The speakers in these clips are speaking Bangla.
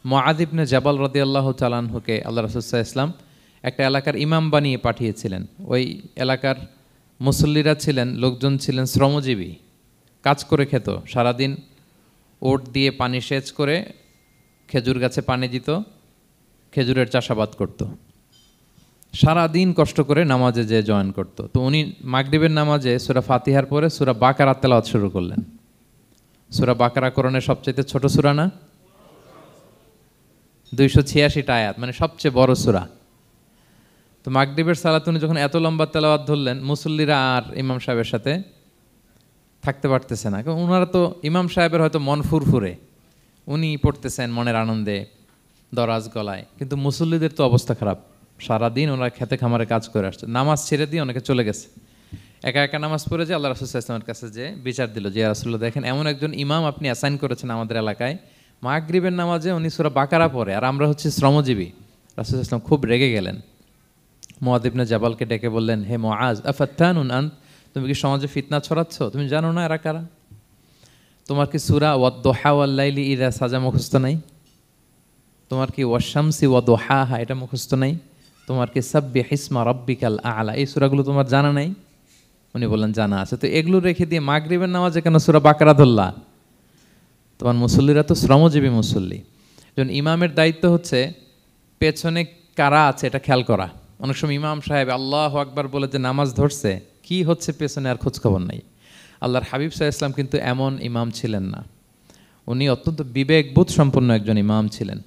মুআয ইবনে জাবাল রাদিয়াল্লাহু তাআলা আনহুকে আল্লাহ রাসূল সাল্লাল্লাহু আলাইহি ওয়াসাল্লাম একটা এলাকার ইমাম বানিয়ে পাঠিয়েছিলেন। ওই এলাকার মুসল্লিরা ছিলেন, লোকজন ছিলেন শ্রমজীবী, কাজ করে খেত। সারাদিন ওট দিয়ে পানি সেচ করে খেজুর গাছে পানি দিত, খেজুরের চাষাবাদ করত, সারাদিন কষ্ট করে নামাজে যে জয়েন করত। তো উনি মাগরিবের নামাজে সূরা ফাতিহার পরে সূরা বাকারা তেলাওয়াত শুরু করলেন। সূরা বাকারা কোরআনের সবচেয়ে ছোট সূরা না? 286টা আয়াত, মানে সবচেয়ে বড় সূরা। তো মাগরিবের সালাত উনি যখন এত লম্বা তেলাওয়াত ধরলেন, মুসল্লিরা আর ইমাম সাহেবের সাথে থাকতে পারতেছে না। কারণ ওনারা তো, ইমাম সাহেবের হয়তো মন ফুরফুরে, উনি পড়তেছেন মনের আনন্দে দরাজ গলায়, কিন্তু মুসল্লিদের তো অবস্থা খারাপ। সারাদিন ওনারা খেতে খামারে কাজ করে আসছে, নামাজ ছেড়ে দিয়ে অনেকে চলে গেছে। একা একা নামাজ পড়ে যে আল্লাহ রাসূল সাল্লাল্লাহু আলাইহি ওয়াসাল্লামের কাছে যে বিচার দিল যে, ইয়া রাসূলুল্লাহ, দেখেন এমন একজন ইমাম আপনি অ্যাসাইন করেছেন আমাদের এলাকায়, মাগরিবের নামাজে উনি সূরা বাকারা পড়ে, আর আমরা হচ্ছে শ্রমজীবী। রাসূল সাল্লাল্লাহু আলাইহি ওয়াসাল্লাম খুব রেগে গেলেন। মুআয ইবনে জাবালকে ডেকে বললেন, হে মুআয, আফাত্তানুন আন্ত, তুমি কি সমাজে ফিতনা ছড়াচ্ছ? তুমি জানো না এরা কারা? তোমার কি সূরা ওয়াদ-দুহা ওয়াল-লাইলি ইযা সাজা মুখস্থ নাই? তোমার কি ওয়াশ-শামসি ওয়া-দুহাহা এটা মুখস্থ নাই? তোমার কি সাব্বিহ ইসমা রাব্বিকাল আ'লা এই সূরাগুলো তোমার জানা নাই? উনি বললেন জানা আছে। তো এগুলো রেখে দিয়ে মাগরিবের নামাজে কেন সূরা বাকারা ধরলা? তোমার মুসল্লিরা তো শ্রমজীবী মুসল্লি। যখন ইমামের দায়িত্ব হচ্ছে পেছনে কারা আছে এটা খেয়াল করা। অনেক সময় ইমাম সাহেব আল্লাহু আকবার বলে যে নামাজ ধরছে, কি হচ্ছে পেছনে আর খোঁজখবর নাই। আল্লাহর হাবিব সাল্লাল্লাহু আলাইহি ওয়াসাল্লাম কিন্তু এমন ইমাম ছিলেন না, উনি অত্যন্ত বিবেকবোধ সম্পন্ন একজন ইমাম ছিলেন।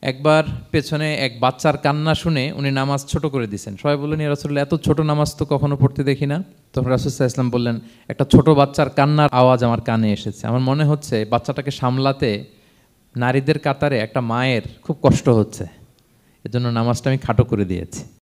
একবার পেছনে এক বাচ্চার কান্না শুনে উনি নামাজ ছোট করে দিয়েছেন। সবাই বললেন, ইয়া রাসূলুল্লাহ, এত ছোট নামাজ তো কখনো পড়তে দেখি না। তখন রাসূল সাল্লাল্লাহু আলাইহি ওয়াসাল্লাম বললেন, একটা ছোট বাচ্চার কান্নার আওয়াজ আমার কানে এসেছে। আমার মনে হচ্ছে বাচ্চাটাকে সামলাতে নারীদের কাতারে একটা মায়ের খুব কষ্ট হচ্ছে, এজন্য নামাজটা আমি খাটো করে দিয়েছি।